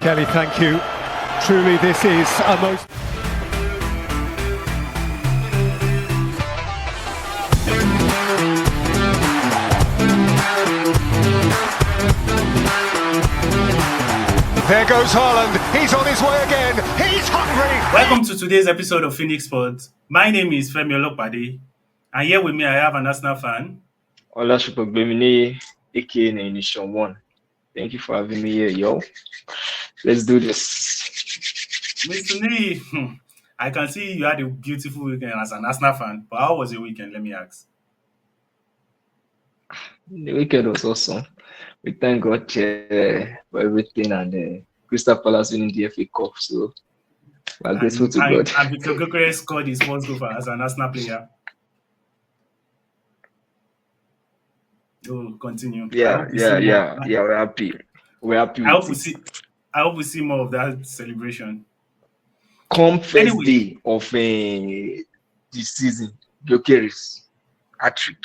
Kelly, thank you. Truly, this is a most... There goes Haaland. He's on his way again. He's hungry. Welcome to today's episode of Phoenix Sports. My name is Femi Olopade, and here with me I have an Arsenal fan. Olasupogbemini, aka Nation One. Thank you for having me here, yo. Let's do this. Mr. Nee, I can see you had a beautiful weekend as an Arsenal fan, but how was your weekend? Let me ask. The weekend was awesome. We thank God for everything and Crystal Palace winning the FA Cup. So we're grateful to God. And Victor Gokere scored his first goal as an Arsenal player. Oh, continue. Yeah. We're happy. We're happy. I hope we see more of that celebration. Come first day of the season, Gokere's hat-trick.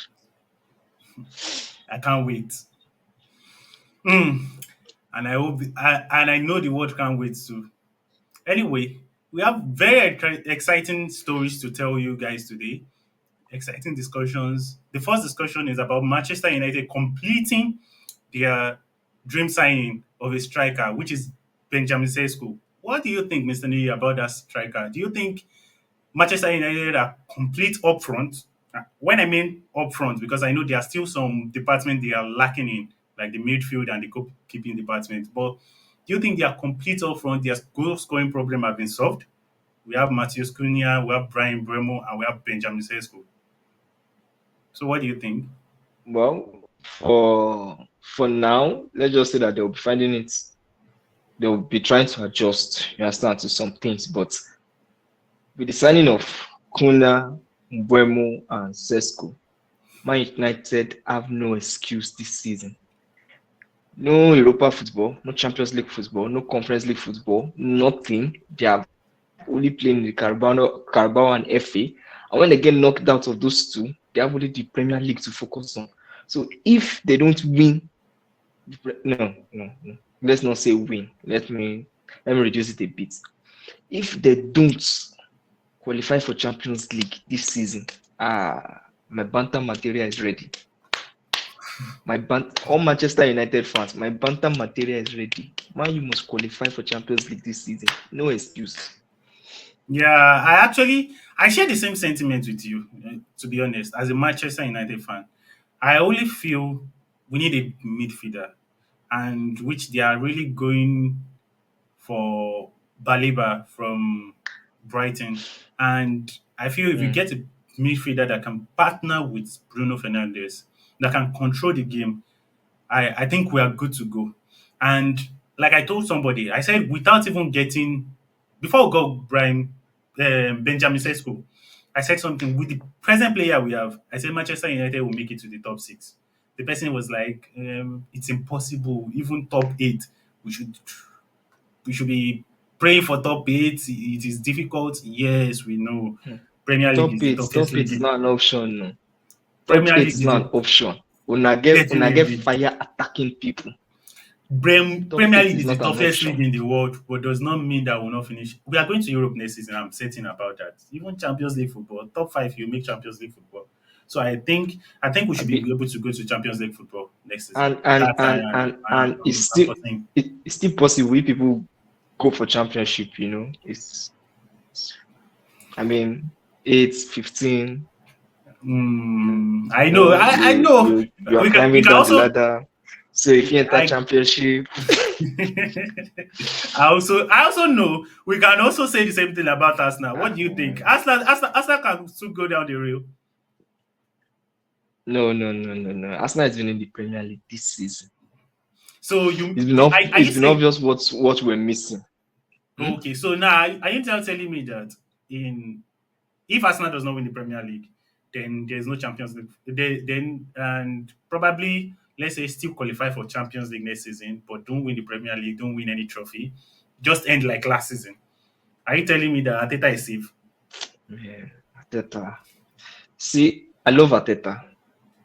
I can't wait. And I hope, and I know the world can't wait too. Anyway, we have very exciting stories to tell you guys today. Exciting discussions. The first discussion is about Manchester United completing their dream signing of a striker, which is Benjamin Sesko. What do you think, Mr. Ney, about that striker? Do you think Manchester United are complete up front? When I mean up front, because I know there are still some departments they are lacking in, like the midfield and the goalkeeping department. But do you think they are complete up front? Their goal scoring problem have been solved? We have Matheus Cunha, we have Brian Bremo, and we have Benjamin Sesko. So what do you think? Well, for now, let's just say that they'll be finding it. They'll be trying to adjust, you understand, to some things. But with the signing of Cunha, Mbeumo, and Sesko, Man United have no excuse this season. No Europa football, no Champions League football, no Conference League football, nothing. They are only playing the Carabao and FA. And when they get knocked out of those two, they have only the Premier League to focus on. So if they don't win, no. Let's not say win. Let me reduce it a bit. If they don't qualify for Champions League this season, my banter material is ready. All Manchester United fans, my banter material is ready. Man, you must qualify for Champions League this season. No excuse. Yeah, I share the same sentiment with you, to be honest. As a Manchester United fan, I only feel we need a midfielder, and which they are really going for Baleba from Brighton. And I feel if you get a midfielder that can partner with Bruno Fernandes, that can control the game, I think we are good to go. And like I told somebody, I said without even getting, before we got Benjamin Sesko, I said something with the present player we have. I said Manchester United will make it to the top 6. The person was like, "It's impossible. Even top 8, we should be praying for top 8. It is difficult." Yes, we know. Premier League is the toughest top 8 is league. not an option. No. Premier Top 8 League is is not an option. Una get Definitely. fire attacking people. Premier eight League is is the not an toughest option. league in the world, but does not mean that we'll not finish. We are going to Europe next season. I'm certain about that. Even Champions League football, top 5, you make Champions League football. So I think we should be able to go to Champions League football next season. And it's still possible if people go for championship. You know, it's 15. I know. I know. You are climbing down the ladder. So if you enter championship, I also know we can also say the same thing about Arsenal. What do you think? Arsenal can still go down the rail. No. Arsenal is winning the Premier League this season. So it's been obvious what we're missing. Okay, so now are you telling me that if Arsenal does not win the Premier League, then there's no Champions League. And probably, let's say, still qualify for Champions League next season, but don't win the Premier League, don't win any trophy, just end like last season. Are you telling me that Arteta is safe? Yeah, Arteta. See, I love Arteta.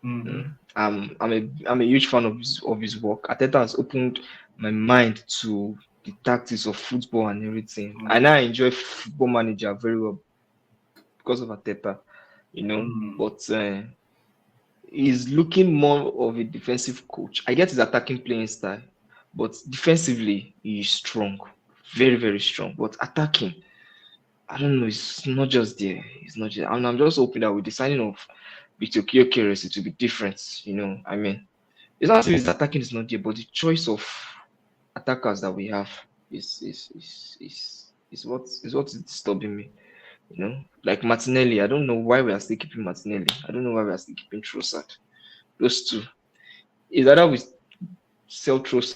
Mm-hmm. I'm a huge fan of his work. Arteta has opened my mind to the tactics of football and everything. Mm. And I enjoy Football Manager very well because of Ateta, Mm. but he's looking more of a defensive coach. I get his attacking playing style, but defensively he's strong, very, very strong. But attacking, I don't know, it's not just there. It's not just, and I'm just hoping that with the signing of Victor Kyokers, it will be different. I mean, it's not as if his attacking is not there, but the choice of attackers that we have is what is disturbing me. Like Martinelli. I don't know why we are still keeping Martinelli. I don't know why we are still keeping Trossard. Those two. Is either we sell Trossard,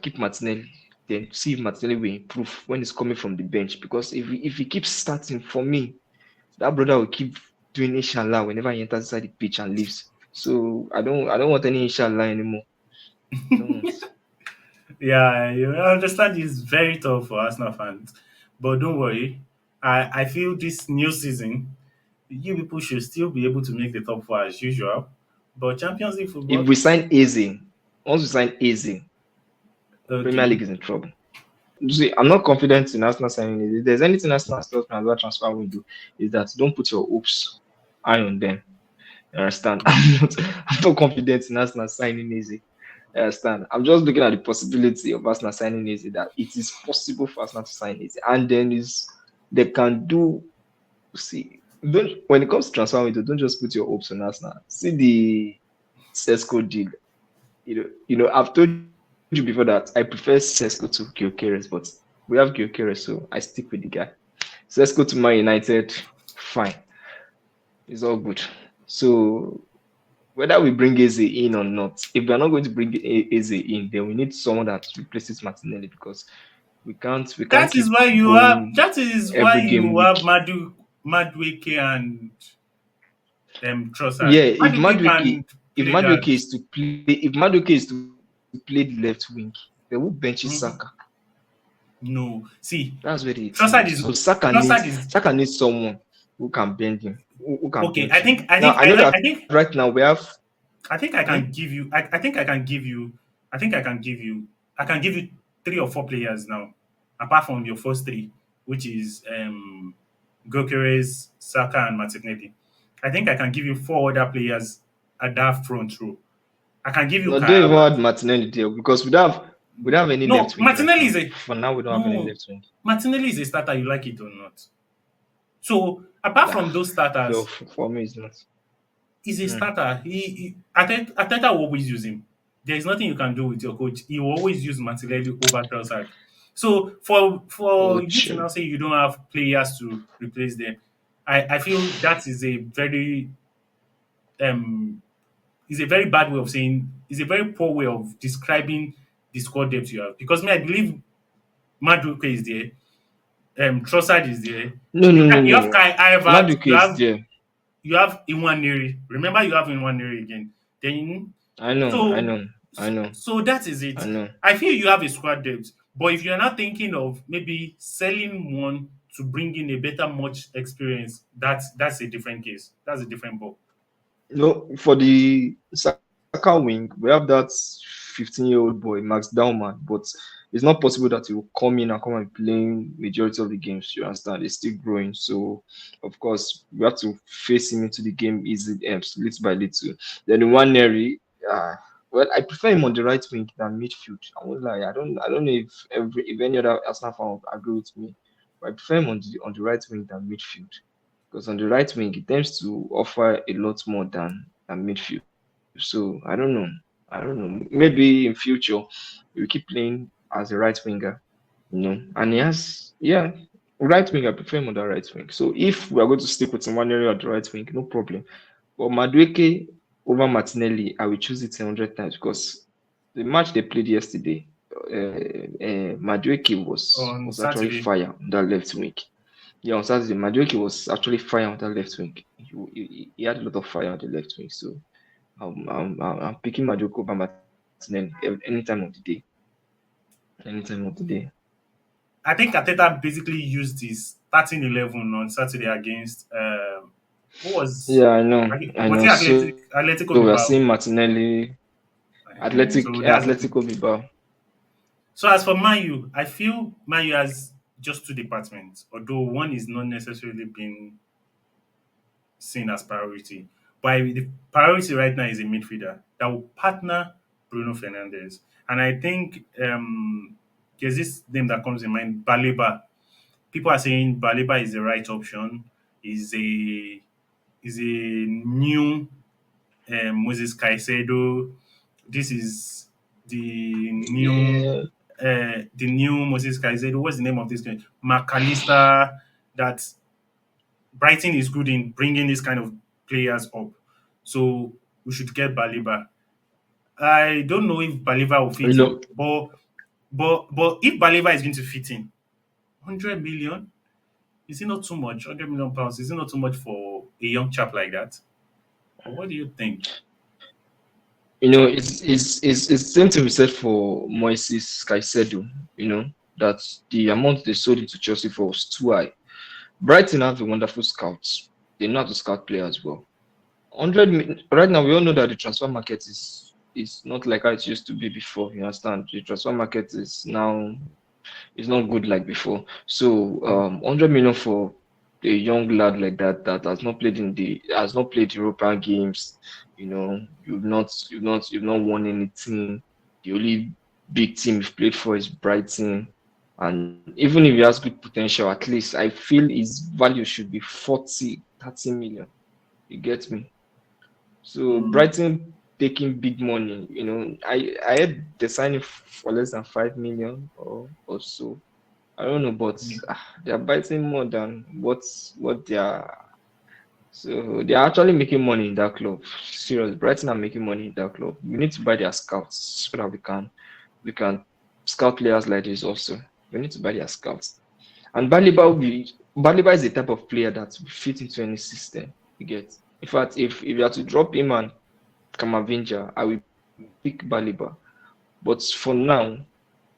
keep Martinelli, then see if Martinelli will improve when he's coming from the bench. Because if he keeps starting, for me, that brother will keep doing inshallah whenever he enters inside the pitch and leaves. So I don't want any inshallah anymore. I don't want. Yeah, you understand it's very tough for Arsenal fans. But don't worry. I feel this new season, you people should still be able to make the top four as usual. But Champions League If football, we sign Eze, once we sign Eze, Premier okay. League is in trouble. You see, I'm not confident in Arsenal signing Eze. If there's anything Arsenal tells me about transfer window, is that don't put your hopes high on them. You understand? I'm not confident in Arsenal signing Eze. You understand? I'm just looking at the possibility of Arsenal signing Eze, that it is possible for Arsenal to sign Eze. And then they can do. See, don't when it comes to transfer window, don't just put your hopes on Arsenal. See the Sesco deal. I've told you before that I prefer Sesco to Gyökeres, but we have Gyökeres, so I stick with the guy. Sesco to Man United, fine, it's all good. So whether we bring Eze in or not, if we are not going to bring Eze in, then we need someone that replaces Martinelli, because we can't That is keep why you have going that is why every game you week. have Madueke and Trossard. Yeah, if Madueke Madueke can if play that. Madueke is to play if Madueke is to play the left wing, then who benches Saka? Mhm. No. See, That's where the thing Trossard is. is So Saka needs Trossard is Saka needs someone who can bend him, who can okay. bench him. Now I know that right now we have. I think I Hmm? can give you. I think I can give you. I think I can give you. I can give you 3 or 4 players now, apart from your first three, which is Gokeres, Saka, and Martinelli. I think I can give you 4 other players at that front row. I can give you No, Kai don't even add Havertz. Martinelli there, because we don't have any No, left wing right Martinelli is now. a For now, we don't have any no. left wing. Martinelli is a starter. You like it or not? So apart Ah, from those well, starters, for me, it's not. he's a Hmm. starter. Ateta will always use him. There is nothing you can do with your coach. He will always use Martinelli over Trossard. So for Oh, you to chill. now say you don't have players to replace them, I feel that um is a very bad way of saying is a very poor way of describing the squad depth you have. Because me, I believe Maduke is there, Trossard is there. No, no, no, You no, have no. Kai Havertz, Maduke is there. you have Iwanere. Remember, you have Iwanere again. Then I know, I so know, I know, so that is it. I know. I feel you have a squad depth, but if you're not thinking of maybe selling one to bring in a better match experience, that's a different case. That's a different ball. No, for the Saka wing, we have that 15-year-old boy, Max Dauman, but it's not possible that he will come in and come and playing majority of the games. You understand? He's still growing. So, of course, we have to face him into the game easy, little by little. Then the one Neri, well, I prefer him on the right wing than midfield. I won't lie. I don't know if any other Arsenal fan will agree with me, but I prefer him on the right wing than midfield, because on the right wing he tends to offer a lot more than midfield. So I don't know. Maybe in future we keep playing as a right winger, and he has, yeah, right wing. I prefer him on the right wing. So if we are going to stick with one area on the right wing, no problem. But Madueke over Martinelli, I will choose it 100 times, because the match they played yesterday, Madueke On was actually Saturday, fire on that left wing. Yeah, on Saturday, Madueke was actually fire on that left wing. He had a lot of fire on the left wing. So I'm picking Madueke over Martinelli any time of the day. Any time of the day. I think Ateta basically used his 13-11 on Saturday against who Yeah, I know. I was know. it So Atletico we are Bilbao? seeing Martinelli, So that's Atletico Bilbao. So as for Man U, I feel Man U has just two departments, although one is not necessarily being seen as priority. But the priority right now is a midfielder that will partner Bruno Fernandes. And I think there's this name that comes in mind, Baleba. People are saying Baleba is the right option. Is a new Moses Caicedo. This is Yeah, the new Moses Caicedo. What's the name of this guy? McAllister. That Brighton is good in bringing these kind of players up. So we should get Baliba. I don't know if Baliba will you fit in, know, but if Baliba is going to fit in, 100 million, is it not too much? £100 million, is it not too much for a young chap like that? Or what do you think? it's same thing we said for Moises Caicedo. You know that the amount they sold it to Chelsea for was too high. Brighton have a wonderful scouts. They know how to scout players well. Right now, we all know that the transfer market is not like how it used to be before. You understand? The transfer market is now it's not good like before. So 100 million for a young lad like that has not played European games. You know, you've not won anything. The only big team you've played for is Brighton. And even if he has good potential, at least I feel his value should be 30 million. You get me? So Mm, Brighton taking big money, I had the signing for less than 5 million or so. I don't know, but they're biting more than what they are. So they're actually making money in that club. Serious, Brighton are making money in that club. We need to buy their scouts so that we can scout players like this also. We need to buy their scouts. And Baliba is the type of player that will fit into any system. You get. In fact, if you have to drop him and Kamavinga, I will pick Baliba. But for now,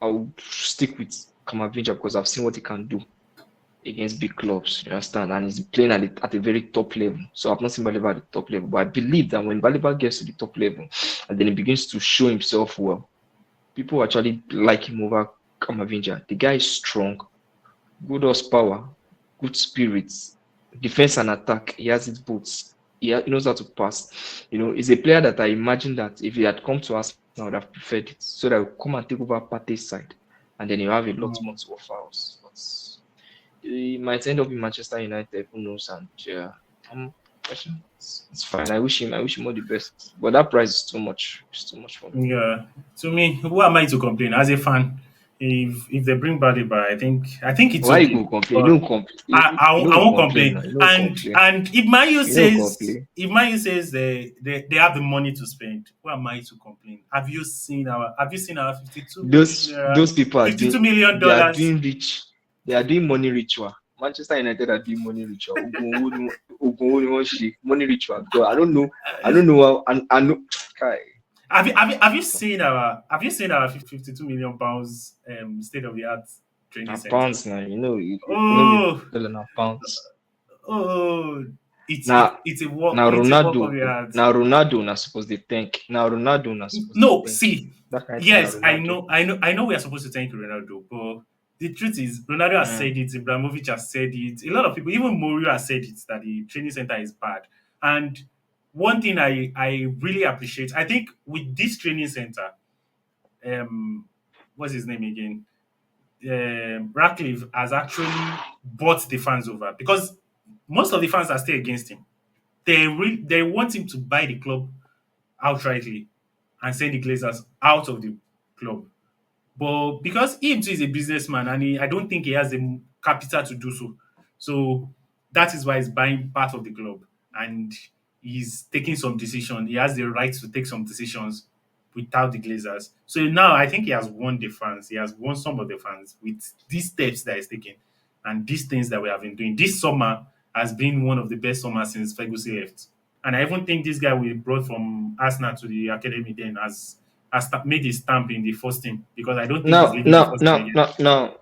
I'll stick with Kamavinga because I've seen what he can do against big clubs. You understand? And he's playing at a very top level. So I've not seen Baliba at the top level. But I believe that when Baliba gets to the top level and then he begins to show himself well, people actually like him over Kamavinga. The guy is strong, good horsepower, good spirits, defense and attack. He has his boots. He knows how to pass. He's a player that I imagine that if he had come to us, I would have preferred it so that he'll come and take over Partey's side, and then he'll have a lot more mm. to offer us. But he might end up in Manchester United. Who knows? And yeah, um, it's fine. I wish him all the best. But that price is too much. It's too much for me. Yeah, to me, who am I to complain? As a fan, if they bring Baliba, I think it's Why you okay. go complain? You But don't complain. I You don't won't complain complain. now. You don't And complain. and if Mayu You don't says complain. if Mayu says they have the money to spend, who am I to complain? Have you seen our 52 million Those people are $52 doing million they are dollars? doing rich. They are doing money ritual. Manchester United are doing money ritual. Money ritual. God, I don't know how. And I know. Kai, Have you seen our £52 million state of the art training na center? pounds now. You know we Oh, dollar na pounds. oh, it's Now it, it's a work now it's a work Ronaldo of the art. now Ronaldo na supposed to thank. Now Ronaldo na supposed to No, thank. see, That kind of thing na yes, I Ronaldo. know, we are supposed to thank Ronaldo, but the truth is, Ronaldo has Mm. said it, Ibrahimovic has said it, a lot of people, even Mourinho has said it, that the training center is bad. And one thing I really appreciate, I think with this training center, um, what's his name again? Ratcliffe has actually bought the fans over because most of the fans are still against him. They want him to buy the club outrightly and send the Glazers out of the club. But because he too is a businessman and I don't think he has the capital to do so. So that is why he's buying part of the club and he's taking some decision. He has the right to take some decisions without the Glazers. So now I think he has won the fans. He has won some of the fans with these steps that he's taking and these things that we have been doing. This summer has been one of the best summers since Ferguson left. And I even think this guy we brought from Arsenal to the academy then has made his stamp in the first team because I don't think he's Now leaving the now first team now again. now now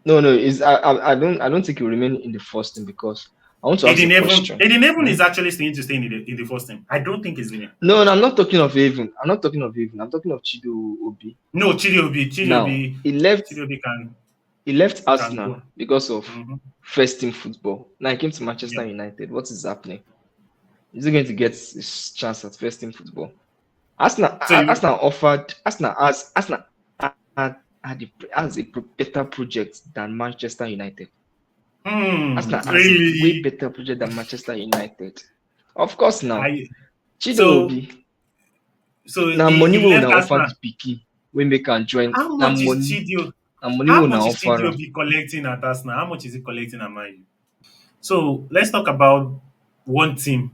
No, no, is I don't think he will remain in the first team because I want to ask a question. Eddie is actually staying to stay in the first team. I don't think he's leaving. No, I'm not talking of Even. I'm talking of Chido Obi. No, Chidi Now Obi he left can Arsenal go. because of Mhm. first team football. Now he came to Manchester Yeah. United. What is happening? Is he going to get his chance at first team football? Arsenal So you has a better project than Manchester United. Arsenal has a way really better project than Manchester United. Of course now. Chido so Obi. so Now money he will left now offer Arsenal. the pikin when they can join. How Now much is money Chidi? How will much now is offer Chidi am. Obi collecting at Arsenal? How much is he collecting at Man U? So let's talk about one team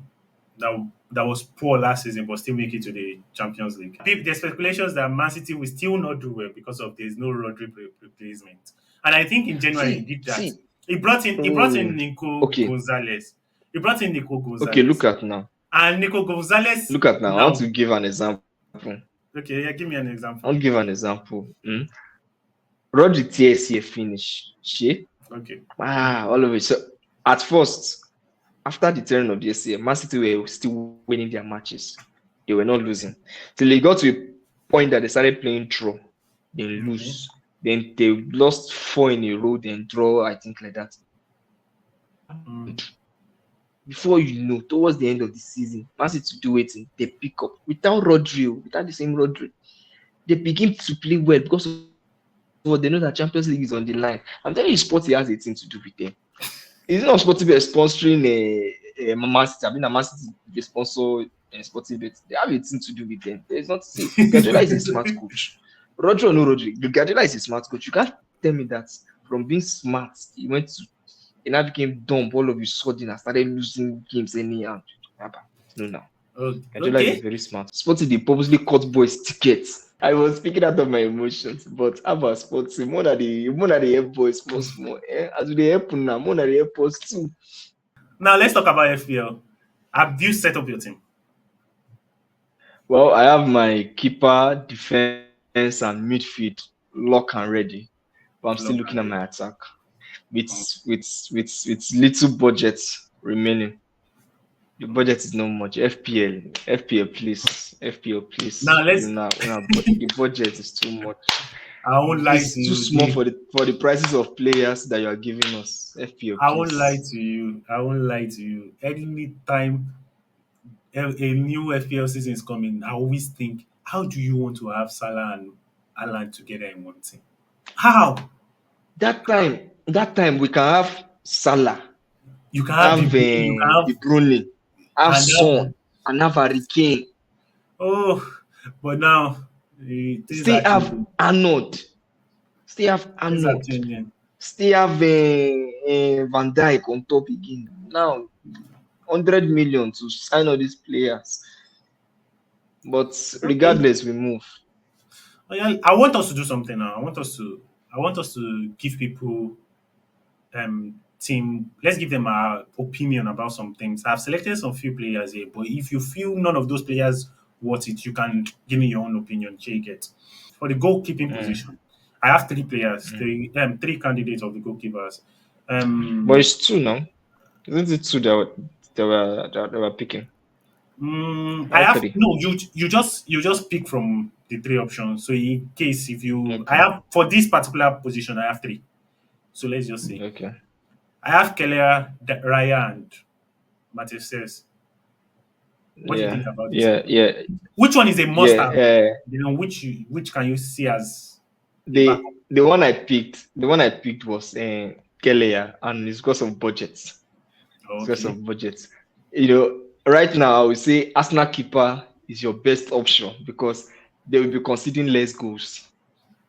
that was poor last season but still make it to the Champions League. There's speculations that Man City will still not do well because of there's no Rodri replacement. And I think in January he did that. He brought in Nico Okay. Gonzalez. He brought in Nico Gonzalez. Okay, look at now. And Nico Gonzalez. Look at now. I want to give an example. Okay, yeah, give me an example. I'll give an example. Rodri TSC finish. Okay. All of it. So at first, after the turn of the SCA, Man City were still winning their matches. They were not losing. Till they got to a point that they started playing draw. They lose. Then they lost 4 in a row, then draw, I think, like that. Before you know, towards the end of the season, Man City do it, they pick up. Without Rodri, without the same Rodri, they begin to play well because they know that Champions League is on the line. I'm telling you, Sporty has a thing to do with them. It's not supposed to be sponsoring a Man City. I mean, a Man City they sponsor Sporty Bet. They have a thing to do with them. There's not to say. Guardiola is a smart coach. Rodri or no Rodri, Guardiola is a smart coach. You can't tell me that from being smart, he now became dumb all of a sudden and started losing games anyhow. No, now. Guardiola is very smart. Sporty, they purposely cut boys' tickets. I was speaking out of my emotions, but how about Sporty? More than the help boys most more. As they help now, more than the help us too. Now let's talk about FPL. Have you set up your team? Well, I have my keeper, defense, and midfield lock and ready, but I'm still looking at my attack with little budget remaining. The budget is not much. FPL, please. Now the budget is too much. I won't lie to you. It's too small for the prices of players that you are giving us. FPL, please. I won't lie to you. Anytime a new FPL season is coming, I always think, how do you want to have Salah and Alan together in one team? How? That time we can have Salah. You can have De Bruyne, have Son, and have Harry Kane. Oh, but now still have Arnold. Still have Van Dijk on top again. Now 100 million to sign all these players. But regardless, we move. I want us to do something now. I want us to give people team. Let's give them our opinion about some things. I've selected some few players here, but if you feel none of those players worth it, you can give me your own opinion. Check it. For the goalkeeping position, I have 3 players, three candidates of the goalkeepers. But it's 2 now. Isn't it 2 that were picking? I have no. You just pick from the 3 options. So in case if you, I have for this particular position, I have 3. So let's just say, okay. I have Keller, Raya, and Matthew says. What do you think about this? Yeah. Which one is a must-have? Which can you see as the one I picked? The one I picked was Keller, and it's because of budget. Okay. Because of budget, right now I would say Arsenal keeper is your best option because they will be conceding less goals.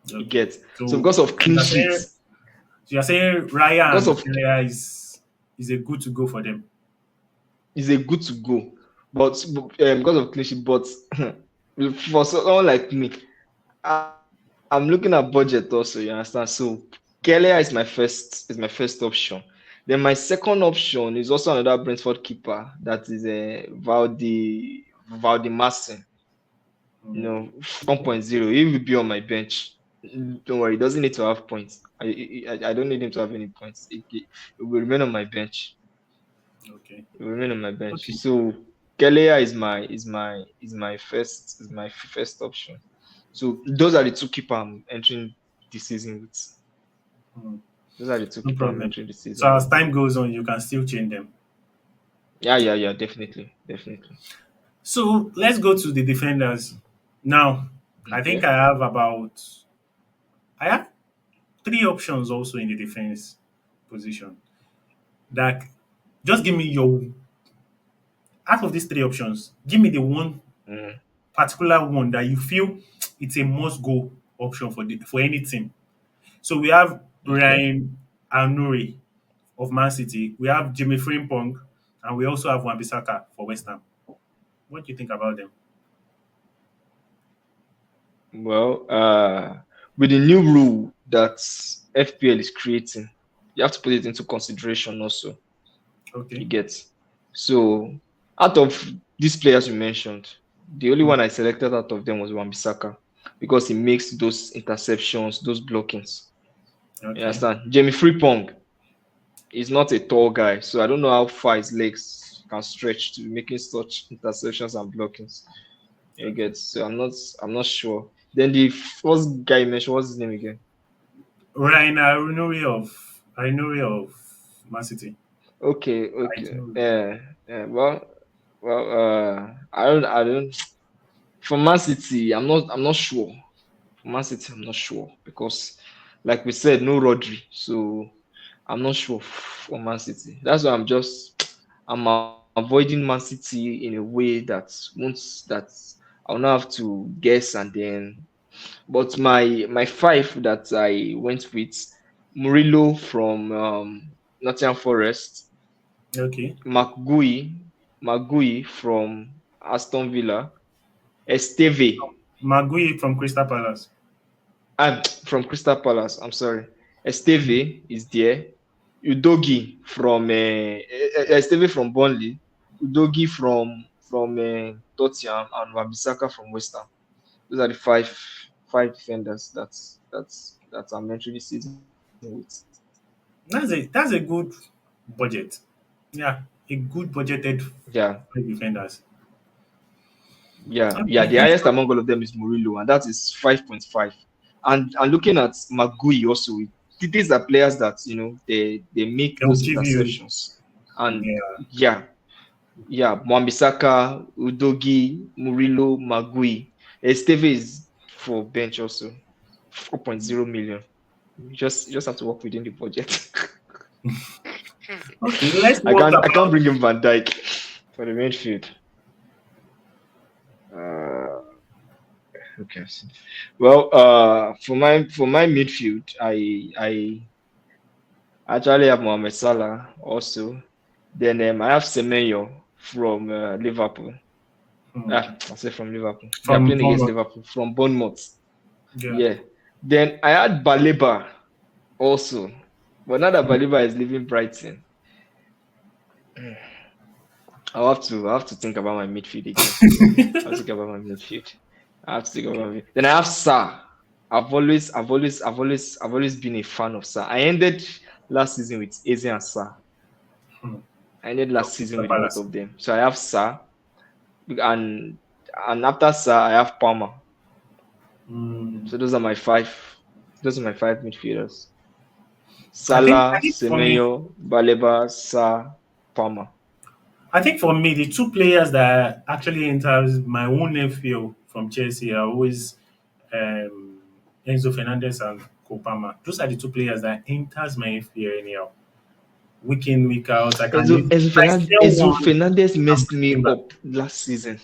Okay. You get so because of clean sheets. So you're saying Raya and Keller is a good to go for them. Is a good to go, but because of clean sheet. But for someone like me, I'm looking at budget also. You understand? So Keller is my first option. Then my second option is also another Brentford keeper, that is Valdemarsson. 1.0. He will be on my bench. Don't worry, he doesn't need to have points. I don't need him to have any points. It will remain on my bench. Okay. He will remain on my bench. Okay. So Kelia is my first option. So those are the two keeper I'm entering the season with. Hmm. Those are the two No keeper I'm problem. entering the So season as with. time goes on, you can still change them. Yeah, definitely, definitely. So let's go to the defenders. Now, I think Okay. I have three options also in the defense position. That just give me your out of these three options, give me the one Mm, particular one that you feel it's a must go option for any team. So we have okay. Ryan Arnuri of Man City, we have Jimmy Frimpong, and we also have Wan-Bissaka for West Ham. What do you think about them? Well, with the new rule that FPL is creating, you have to put it into consideration also. You Okay. get. So out of these players you mentioned, the only Hmm. one I selected out of them was Wan-Bissaka because he makes those interceptions, those blockings. You Okay. understand? Jamie Frimpong is not a tall guy, so I don't know how far his legs can stretch to be making such interceptions and blockings. You Okay. get. So I'm not sure. Then the first guy you mentioned, what's his name again? Ryan Arnuri of Man City. Okay, I okay. do. Well, I don't. For Man City, I'm not sure. For Man City, I'm not sure because, like we said, no Rodri, so I'm not sure for Man City. That's why I'm avoiding Man City in a way that I'll not have to guess and then. But my five that I went with: Murillo from Nottingham Forest, Okay. McGui from Aston Villa, Esteve Magui from Crystal Palace. from Crystal Palace. I'm sorry. Esteve is there. Udogi from Esteve from Burnley. Udogi from Tottenham and Wabisaka from West Ham. Those are the five defenders that I'm entering this season with. That's a good budget. Yeah, a good budgeted Yeah, five defenders. yeah. Okay, The let's highest go. among all of them is Murillo, and that is 5.5. And looking at Magui also, these are players that they make They'll those give you. interceptions, and Yeah. yeah, yeah, Wan-Bissaka, Udogi, Murillo, Magui. Esteve is for bench also, 4.0 million. You just have to work within the budget. Okay, let's I walk can't I can't about. bring in Van Dijk for the midfield. Uh, okay. I see. Well, for my midfield, I actually have Mohamed Salah also. Then I have Semenyo from Liverpool. Hmm, I say from Liverpool. They are from playing against Bournemouth. Liverpool from Bournemouth. Yeah. Yeah. Then I had Baleba also, but now that Baleba is leaving Brighton, I have to think about my midfield again. I have to think about my midfield. I have to think about it. Then I have Sa. I've always been a fan of Sa. I ended last season with Eze and Sa. Hmm, I ended from last season Crystal with both Palace. of them. So I have Sa, and after Sa, I have Palmer. Hmm. So those are my five. Those are my five midfielders: I Salah, think for me, Semenyo, Baleba, Sa, Palmer. for me, the two players that actually enters my own FPL from Chelsea are always um, Enzo Fernandez and Kopama. Those are the two players that enters my FPL anyhow. Week in, week out. I can Enzo, if Enzo, I Fernandez, sell Enzo one, Fernandez I'm messed bringing me back. up last season.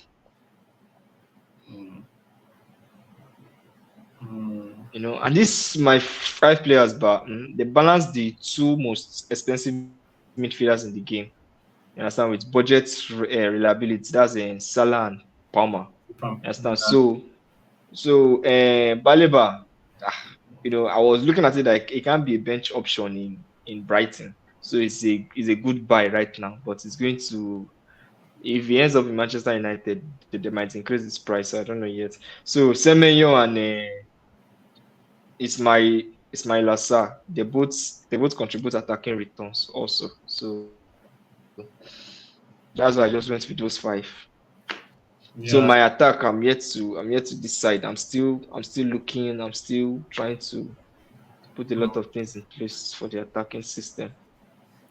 Mm, mm, And this my five players, but they balance the two most expensive midfielders in the game. You understand, with budget reliability. That's Salah and Palmer. You understand? yeah. So Baleba, I was looking at it like it can be a bench option in Brighton. So it's a good buy right now, but it's going to, if he ends up in Manchester United, they might increase his price. I don't know yet. So Semenyo and Ismail Assar, they both contribute attacking returns also. So That's why I just went with those five. So Yeah. my attack, I'm yet to decide. I'm still looking. I'm still trying to put a lot Mm. of things in place for the attacking system.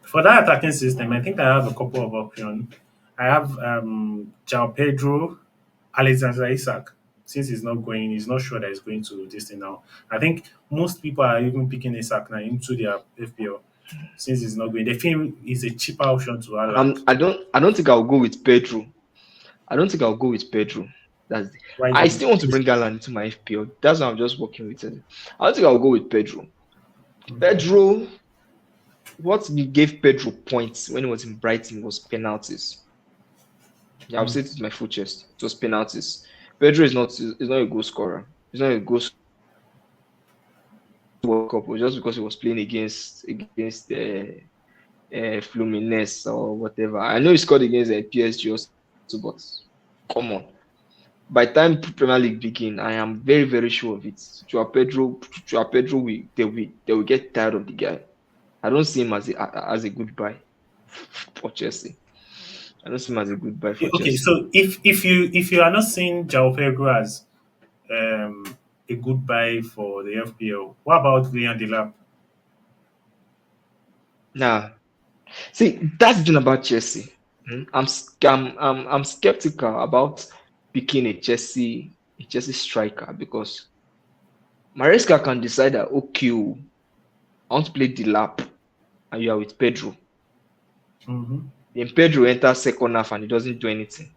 For that attacking system, I think I have a couple of options. I have Jao Pedro, Alexander Isak. Since he's not going, he's not sure that he's going to this thing now. I think most people are even picking Isak now into their FPL since he's not going. They feel he's a cheaper option to Haaland. I don't think I'll go with Pedro. I don't think I'll go with Pedro. That's Why I don't still want to you? bring Alan into my FPL. That's why I'm just working with it. I don't think I'll go with Pedro. Okay. Pedro, what gave Pedro points when he was in Brighton was penalties. Yeah, I'll Mm. say it with my full chest. It was penalties. Pedro is not a goal scorer. He's not a goal scorer World Cup, but just because he was playing against Fluminense or whatever. I know he scored against PSG also, but come on. By the time Premier League begin, I am very, very sure of it. Joao Pedro they will get tired of the guy. I don't see him as a good buy for Chelsea. I don't see him as a good buy for Okay, Chelsea. so if you are not seeing Jao Pedro as um, a good buy for the FPL, what about Leon Delap? Nah, see that's the thing about Chelsea. I'm skeptical about picking a Chelsea striker because Maresca can decide that okay, I want to play the lap and you are with Pedro. Mm-hmm. Then Pedro enters second half and he doesn't do anything.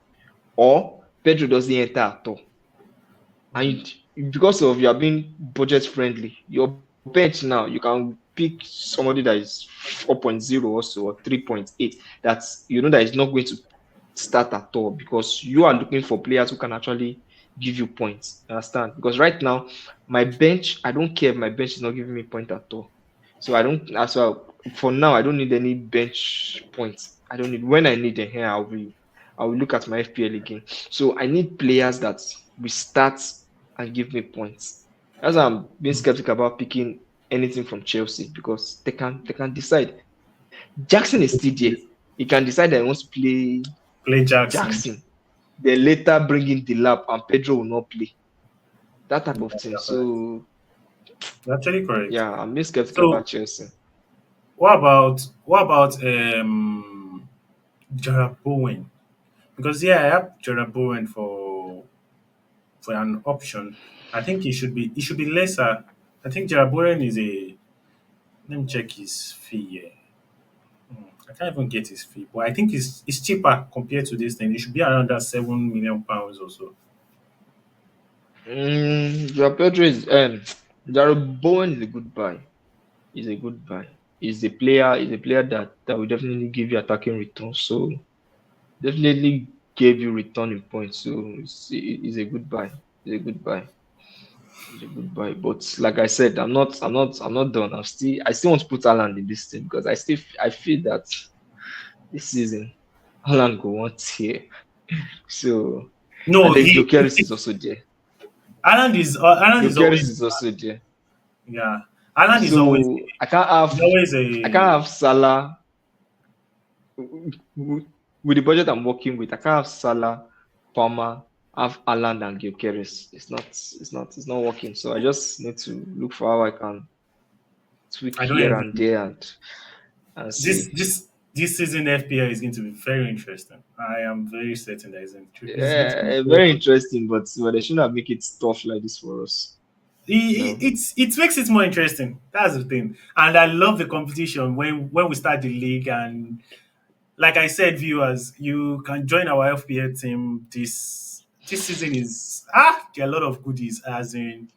Or Pedro doesn't enter at all. Mm. And because of you are being budget friendly, your bench now you can pick somebody that is 4.0 also or 3.8 that you know that is not going to start at all because you are looking for players who can actually give you points. You understand? Because right now, my bench, I don't care if my bench is not giving me point at all. So I don't as well for now I don't need any bench points. I don't need when I need them here, I will look at my FPL again. So I need players that will start and give me points. That's why I'm being skeptical about picking anything from Chelsea because they can decide. Jackson is still there. He can decide that he wants to play Play Jackson. Jackson. Then later bring in the lap and Pedro will not play. That type Yeah, of thing. you're correct. So You're actually correct. yeah, I'm being skeptical about So Chelsea. what about Jarrah Bowen? Because yeah, I have Jarrah Bowen for an option. I think he should be lesser. I think Jarrah Bowen is a let me check his fee here. I can't even get his fee, but I think it's cheaper compared to this thing. It should be around that £7 million or so. Joao Pedro Jared Bowen is a good buy. He's a good buy. He's a player that will definitely give you attacking returns. So definitely gave you return in points. So it's a good buy. It's a good buy. It's a good buy. But like I said, I'm not done. I still want to put Alan in this team because I feel that this season Alan go want here. So No, and then he Gyökeres is also there. Alan is Gyökeres always is also there. yeah. Alan is always So I can't have Salah with the budget I'm working with. I can't have Salah, Palmer, have Alan and Gyökeres. It's not working. So I just need to look for how I can tweak I don't here and envy. there and This see. this this season FPL is going to be very interesting. I am very certain that it's going to be Yeah, very very good. interesting, but they shouldn't have make it tough like this for us. No. It makes it more interesting. That's the thing, and I love the competition when we start the league. And like I said, viewers, you can join our FPL team. This season is there are a lot of goodies. As in,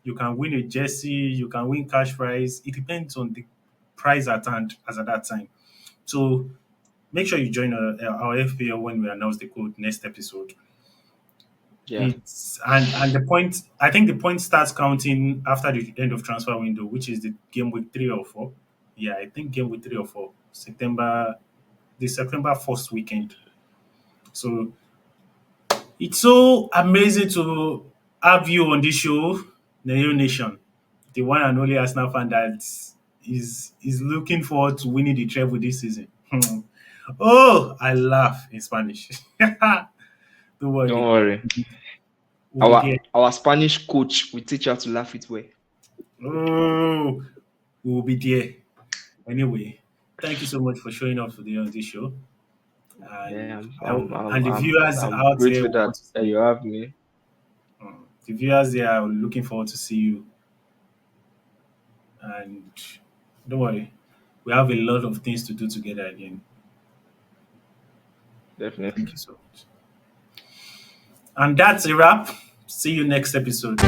you can win a jersey, you can win cash prize. It depends on the prize at hand as at that time. So make sure you join our FPL when we announce the code next episode. Yeah. It's and the point I think the point starts counting after the end of transfer window, which is the game week 3 or 4. Yeah, I think game week 3 or 4. The September 1st weekend. So it's so amazing to have you on this show, the New Nation, the one and only Arsenal fan that is looking forward to winning the treble this season. Oh, I laugh in Spanish. Don't Don't worry. worry. We'll be there. Our Spanish coach will teach you how to laugh it way. Oh, we'll be there. Anyway, thank you so much for showing up today on this show. Yeah, And and the viewers I'm out there grateful will want that to see you you. have me. The viewers there are looking forward to see you. And don't worry, we have a lot of things to do together again. Thank Definitely. you so much. And that's a wrap. See you next episode.